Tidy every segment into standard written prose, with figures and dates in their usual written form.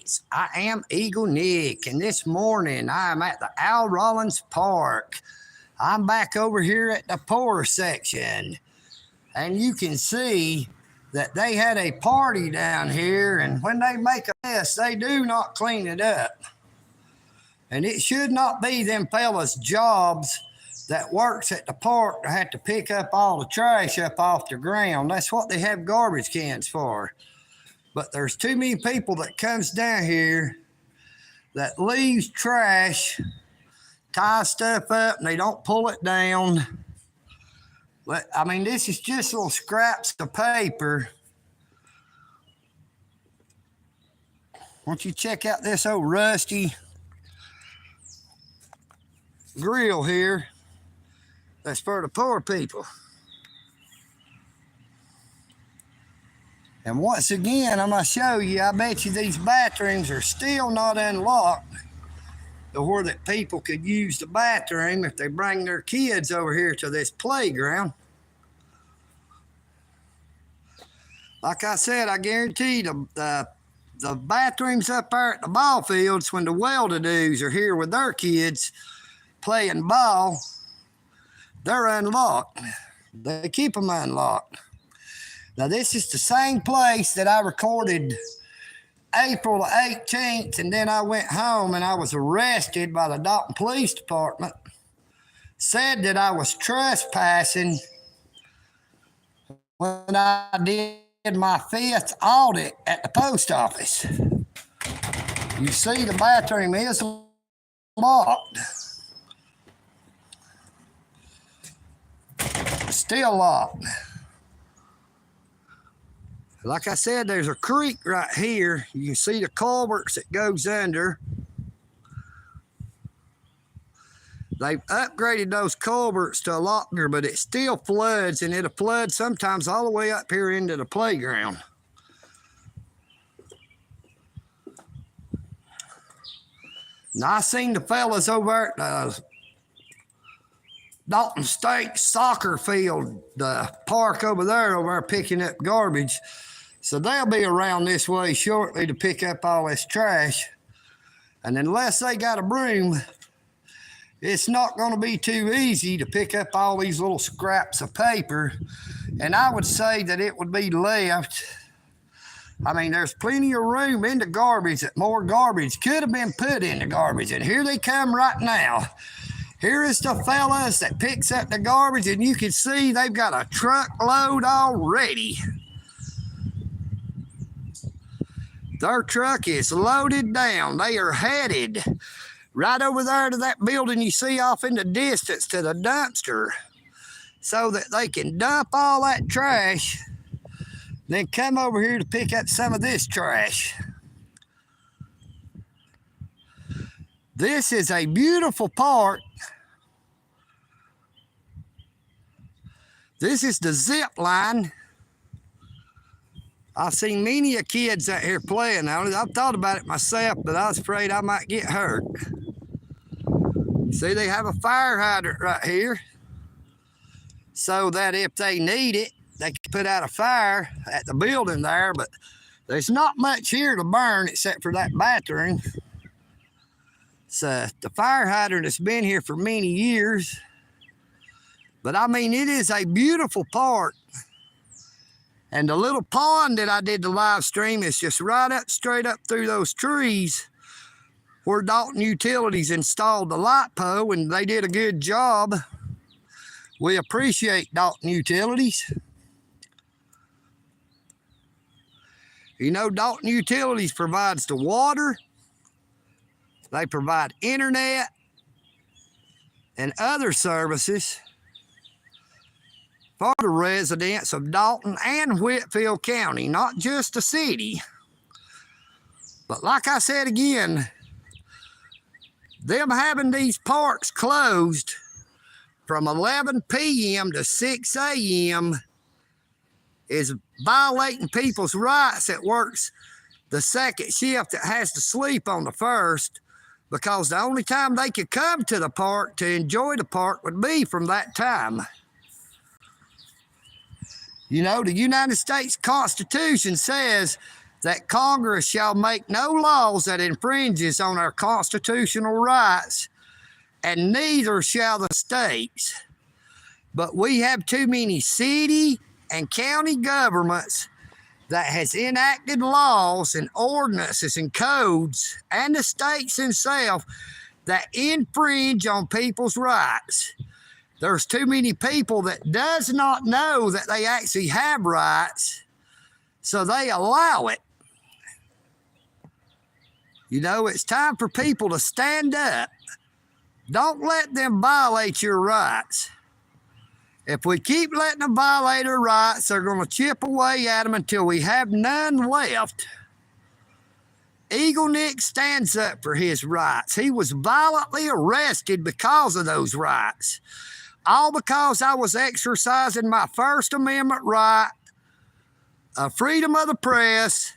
States. I am Eagle Nick, and this morning I'm at the Rollins Park. I'm back over here at the pour section, and you can see that they had a party down here, and when they make a mess, they do not clean it up. And it should not be them fellas' jobs that works at the park to have to pick up all the trash up off the ground. That's what they have garbage cans for. But there's too many people that comes down here that leaves trash, tie stuff up, and they don't pull it down. But I mean, this is just little scraps of paper. Won't you check out this old rusty grill here? That's for the poor people. And once again, I'm gonna show you, I bet you these bathrooms are still not unlocked to where that people could use the bathroom if they bring their kids over here to this playground. Like I said, I guarantee the bathrooms up there at the ball fields, when the well-to-dos are here with their kids playing ball, they're unlocked. They keep them unlocked. Now, this is the same place that I recorded April the 18th, and then I went home and I was arrested by the Dalton Police Department. Said that I was trespassing when I did my 5th audit at the post office. You see, the bathroom is locked. Still locked. Like I said, there's a creek right here. You can see the culverts that goes under. They've upgraded those culverts to a lot bigger, but it still floods, and it'll flood sometimes all the way up here into the playground. Now, I seen the fellas over at the Dalton State soccer field, the park over there picking up garbage. So they'll be around this way shortly to pick up all this trash. And unless they got a broom, it's not going to be too easy to pick up all these little scraps of paper. And I would say that it would be left. I mean, there's plenty of room in the garbage that more garbage could have been put in the garbage. And here they come right now. Here is the fellas that picks up the garbage, and you can see they've got a truckload already. Their truck is loaded down. They are headed right over there to that building you see off in the distance, to the dumpster, so that they can dump all that trash, then come over here to pick up some of this trash. This is a beautiful park. This is the zip line. I've seen many of kids out here playing on it. I've thought about it myself, but I was afraid I might get hurt. See, they have a fire hydrant right here, so that if they need it, they can put out a fire at the building there, but there's not much here to burn except for that bathroom. So the fire hydrant has been here for many years. But I mean, it is a beautiful park. And the little pond that I did the live stream is just right up, straight up through those trees where Dalton Utilities installed the light pole, and they did a good job. We appreciate Dalton Utilities. You know, Dalton Utilities provides the water. They provide internet and other services for the residents of Dalton and Whitfield County, not just the city. But like I said again, them having these parks closed from 11 p.m. to 6 a.m. is violating people's rights that works the second shift that has to sleep on the first, because the only time they could come to the park to enjoy the park would be from that time. You know, the United States Constitution says that Congress shall make no laws that infringes on our constitutional rights, and neither shall the states. But we have too many city and county governments that has enacted laws and ordinances and codes, and the states themselves, that infringe on people's rights. There's too many people that does not know that they actually have rights, so they allow it. You know, it's time for people to stand up. Don't let them violate your rights. If we keep letting them violate our rights, they're going to chip away at them until we have none left. Eagle Nick stands up for his rights. He was violently arrested because of those rights. All because I was exercising my First Amendment right of freedom of the press,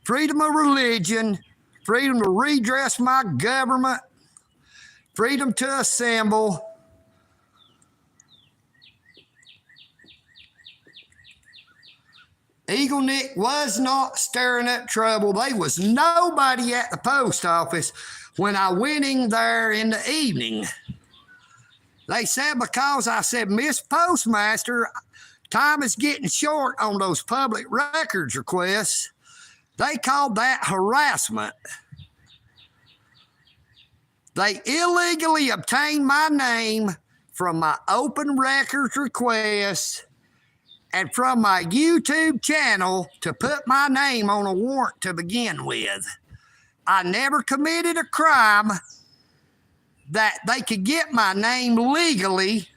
freedom of religion, freedom to redress my government, freedom to assemble. Eagle Nick was not stirring up trouble. There was nobody at the post office when I went in there in the evening. They said because I said, Miss Postmaster, time is getting short on those public records requests. They called that harassment. They illegally obtained my name from my open records request and from my YouTube channel to put my name on a warrant to begin with. I never committed a crime that they could get my name legally.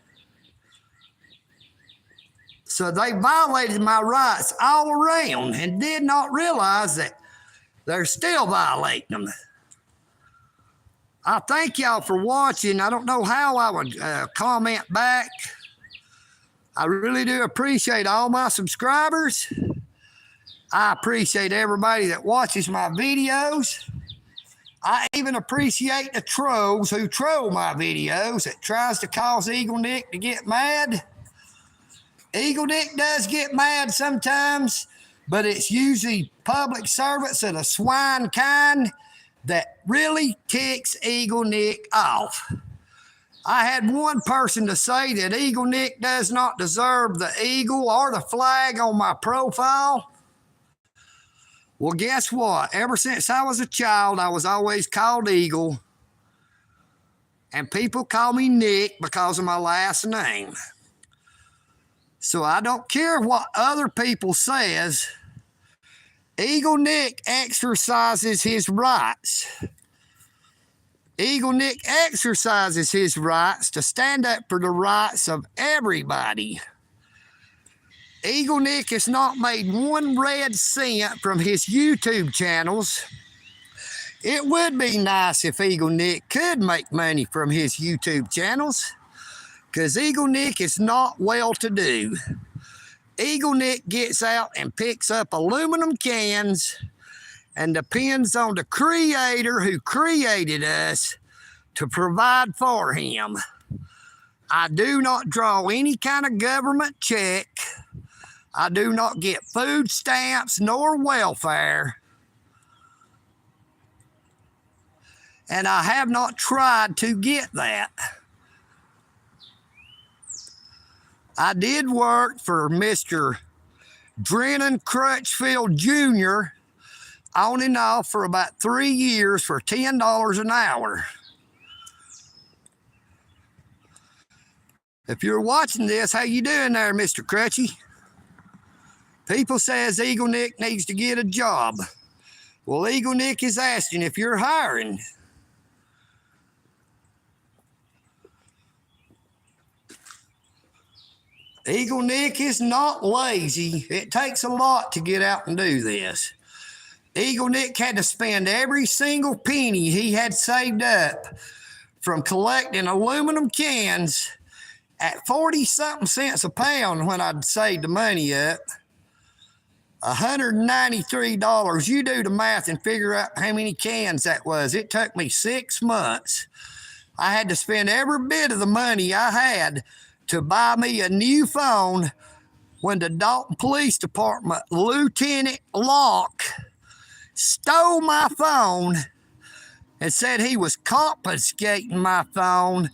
So they violated my rights all around and did not realize that they're still violating them. I thank y'all for watching. I don't know how I would comment back. I really do appreciate all my subscribers. I appreciate everybody that watches my videos. I even appreciate the trolls who troll my videos that tries to cause Eagle Nick to get mad. Eagle Nick does get mad sometimes, but it's usually public servants of the swine kind that really ticks Eagle Nick off. I had one person to say that Eagle Nick does not deserve the eagle or the flag on my profile. Well, guess what? Ever since I was a child, I was always called Eagle. And people call me Nick because of my last name. So I don't care what other people says. Eagle Nick exercises his rights. Eagle Nick exercises his rights to stand up for the rights of everybody. Eagle Nick has not made one red cent from his YouTube channels. It would be nice if Eagle Nick could make money from his YouTube channels, because Eagle Nick is not well-to-do. Eagle Nick gets out and picks up aluminum cans and depends on the creator who created us to provide for him. I do not draw any kind of government check. I do not get food stamps nor welfare. And I have not tried to get that. I did work for Mr. Drennan Crutchfield Jr. on and off for about 3 years for $10 an hour. If you're watching this, how you doing there, Mr. Crutchy? People says Eagle Nick needs to get a job. Well, Eagle Nick is asking if you're hiring. Eagle Nick is not lazy. It takes a lot to get out and do this. Eagle Nick had to spend every single penny he had saved up from collecting aluminum cans at 40-something cents a pound when I'd saved the money up. $193. You do the math and figure out how many cans that was. It took me 6 months. I had to spend every bit of the money I had to buy me a new phone when the Dalton Police Department Lieutenant Locke stole my phone and said he was confiscating my phone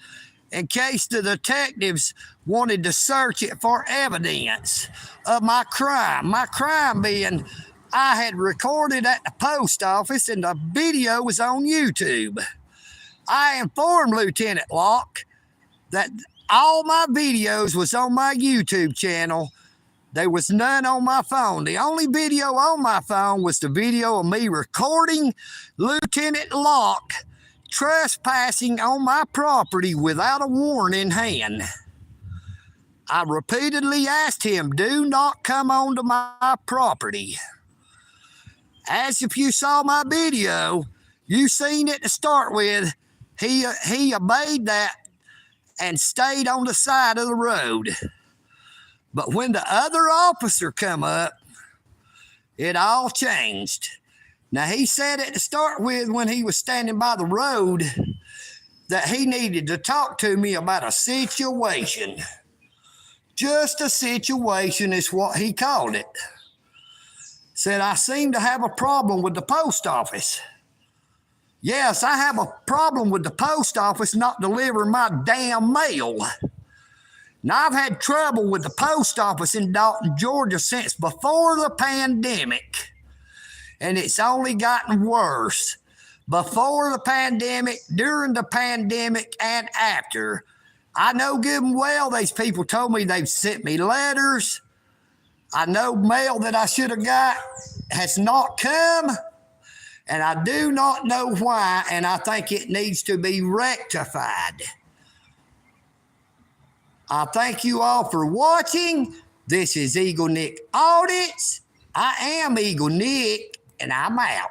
in case the detectives wanted to search it for evidence of my crime. My crime being I had recorded at the post office and the video was on YouTube. I informed Lieutenant Locke that all my videos was on my YouTube channel. There was none on my phone. The only video on my phone was the video of me recording Lieutenant Locke trespassing on my property without a warrant in hand. I repeatedly asked him, do not come onto my property. As if you saw my video, you seen it to start with, he obeyed that and stayed on the side of the road. But when the other officer come up, it all changed. Now, he said it to start with when he was standing by the road that he needed to talk to me about a situation. Just a situation is what he called it. Said, I seem to have a problem with the post office. Yes, I have a problem with the post office not delivering my damn mail. Now, I've had trouble with the post office in Dalton, Georgia since before the pandemic. And it's only gotten worse. Before the pandemic, during the pandemic, and after. I know good and well these people told me they've sent me letters. I know mail that I should have got has not come. And I do not know why, and I think it needs to be rectified. I thank you all for watching. This is Eagle Nick Audits. I am Eagle Nick, and I'm out.